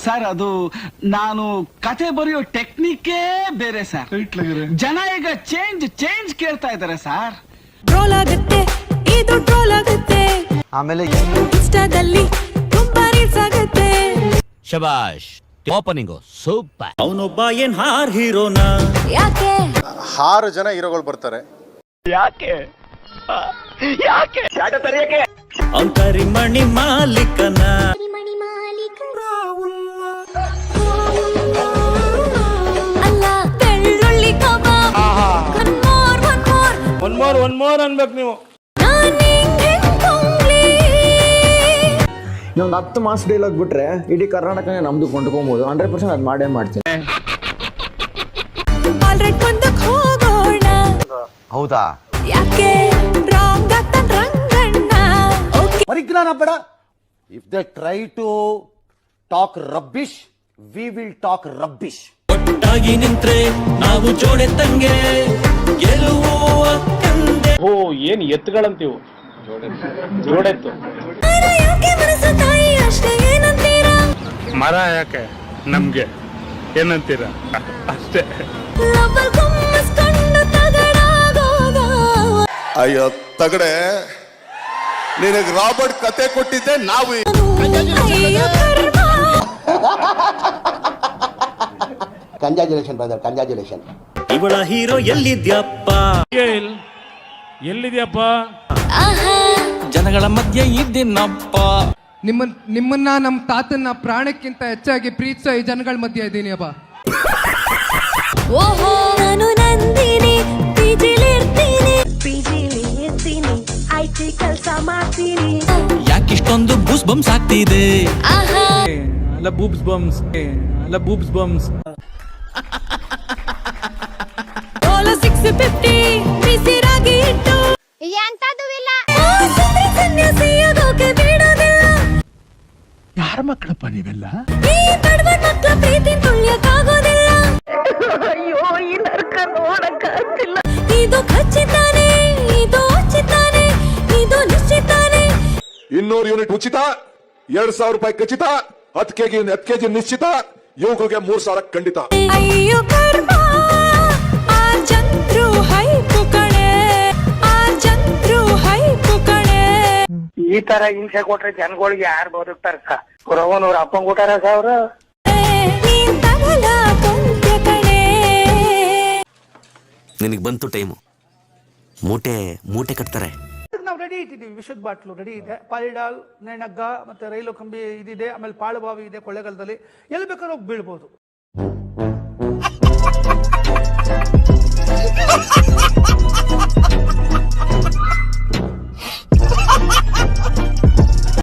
Sir ಅದು ನಾನು ಕತೆ ಬರೆಯೋ ಟೆಕ್ನಿಕೇ ಬೇರೆ ಸರ್. ಜನ ಈಗ ಚೇಂಜ್ ಕೇಳ್ತಾ ಇದ್ದಾರೆ ಸರ್. ಟ್ರೋಲ್ ಆಗುತ್ತೆ, ಇದು ಟ್ರೋಲ್ ಆಗುತ್ತೆ, ಆಮೇಲೆ ಇನ್ಸ್ಟಾದಲ್ಲಿ ತುಂಬಾ ರೀಲ್ಸ್ ಆಗುತ್ತೆ. ಶಬಾಷ್, ಓಪನಿಂಗು ಸೂಪರ್. ಅವನೊಬ್ಬ ಏನ್ ಹಾರ್ ಹೀರೋನ? ಯಾಕೆ 6 ಜನ ಹೀರೋಗಳು ಬರ್ತಾರೆ. ಯಾಕೆ ಅವ್ನ್ ಕರಿಮಣಿ ಮಾಲೀಕನ. ಅಲ್ಲ ಬೆಳ್ಳುಳ್ಳಿ ಕಬಾಬ್. ಒನ್ ಮೋರ್ ಅನ್ಬೇಕು ನೀವು. ಇನ್ನೊಂದು 10 ಮಾಸ್ ಡೈಲಾಗ್ ಬಿಟ್ರೆ ಇಡೀ ಕರ್ನಾಟಕನೇ ನಮ್ದು ಕೊಂಡ್ಕೊಬಹುದು. 100% ಅದು ಮಾಡೇ ಮಾಡ್ತೀನಿ. ಹೋಗೋಣ. ಹೌದಾ? ಯಾಕೆ ರಾಂಗ್ ಆಗ್ತಾನ್ ರಂಗಣ್ಣ. ಪರಿಜ್ಞಾನ ಬೇಡ. If they try to talk rubbish, we will talk rubbish. ಒಟ್ಟಾಗಿ ನಿಂತ್ರೆ ನಾವು ಜೋಡೆ ತಂಗೆ, ಗೆಲುವು ಅಕ್ಕಂದೆ. ಓ ಏನ್ ಎತ್ತುಗಳಂತೀವು, ಜೋಡೆತ್ತು. ಯಾಕೆ ಮನಸ್ಸು ತಾಯಿ ಅಷ್ಟೇ ಏನಂತೀರಾ? ಮರ ಯಾಕೆ ನಮ್ಗೆ ಏನಂತೀರಾ ಅಷ್ಟೇ. ಲವಲ್ ಗುಮ್ಮಸ್ಕೊಂಡು ತಗಡಾಗೋಗ. ಅಯ್ಯೋ ತಗಡೆ, ನಿನಗೆ ರಾಬರ್ಟ್ ಕತೆ ಕೊಟ್ಟಿದ್ದೆ ನಾವು. ಅಯ್ಯೋ ಕರ್ಮ. Congratulation brother, congratulation. ಇವಳ ಹೀರೋ ಎಲ್ಲಿದ್ಯಪ್ಪ? ಎಲ್ಲಿದ್ಯಪ್ಪ? ಆಹಾ. ಜನಗಳ ಮಧ್ಯೆ ಇದ್ದೀನಪ್ಪ. ನಿಮ್ಮನ್ನ ನಮ್ಮ ತಾತನ್ನ ಪ್ರಾಣಕ್ಕಿಂತ ಹೆಚ್ಚಾಗಿ ಪ್ರೀತಿಸೋ ಈ ಜನಗಳ ಮಧ್ಯೆ ಇದ್ದೀನಿ ಅಪ್ಪ. ಓಹೋ ನಾನು ನಂದಿನಿ, ಪಿಜಿಲಿ ಇರ್ತೀನಿ, ಐಟಿ ಕೆಲಸ ಮಾಡ್ತೀನಿ. ಯಾಕಿಷ್ಟೊಂದು ಬೂಸ್ ಬಂಸ್ ಆಗ್ತಿದೆ? ಆಹಾ. ಅಲ್ಲ ಬೂಬ್ಸ್ ಬಂಸ್. ಓಲೋ 650 ಬಿಸಿರಾಗಿ ಇಟ್ಟು ಎಂತದು ಇಲ್ಲ. ಸನ್ಯಾಸಿಯೋದಕ್ಕೆ ಬಿಡೋದಿಲ್ಲ. ಯಾರ ಮಕ್ಕಳಪ್ಪ ನೀವೆಲ್ಲ? ಈ ಬಡವರ ಮಕ್ಕಳ ಪ್ರೀತಿ ತುಳಿಯಕ್ಕಾಗೋದಿಲ್ಲ. ಅಯ್ಯೋ ಈ ನರಕ ನೋಡಕ್ಕಾಗ್ತಿಲ್ಲ. ಇದು ಖಚಿತಾನೆ, ಇದು ಉಚಿತಾನೆ, ಇದು ನಿಶ್ಚಿತಾನೆ. 200 ಯೂನಿಟ್ ಉಚಿತ, 2000 ರೂಪಾಯಿ ಖಚಿತ, 10 ಕೆಜಿ ನಿಶ್ಚಿತ, ಯುವಕರಿಗೆ 3000 ಖಂಡಿತ. ಅಯ್ಯೋ ಕರ್ಮ, ಆ ಚಂದ್ರು ಹೈಪು ಕಣೆ, ಆ ಚಂದ್ರು ಹೈಪು ಕಣೆ. ಈ ತರ ಹಿಂಸೆ ಕೊಟ್ರೆ ಜನಗಳಿಗೆ ಯಾರು ಬದುಕ್ತಾರಕ್ಕ? ಅವ್ರ ಅಪ್ಪಂಗ್ ಕೊಟ್ಟಾರ ಅವ್ರು. ನೀನ್ ತಗಲ ಕೊಂತ್ಯ ಕಣೆ. ನಿನಗೆ ಬಂತು ಟೈಮು, ಮೂಟೆ ಕಟ್ತಾರೆ. ನಾವು ರೆಡಿ ಇಟ್ಟಿದ್ದೀವಿ. ವಿಷದ ಬಾಟ್ಲು ರೆಡಿ ಇದೆ, ಪಾಲಿಡಾಲ್, ನೇಣಗ್ಗ ಮತ್ತೆ ರೈಲು ಕಂಬಿ ಇದಿದೆ, ಆಮೇಲೆ ಪಾಳುಬಾವಿ ಇದೆ ಕೊಳ್ಳೆಗಾಲದಲ್ಲಿ. ಎಲ್ಲಿ ಬೇಕಾದ್ರೂ ಹೋಗಿ ಬೀಳ್ಬೋದು.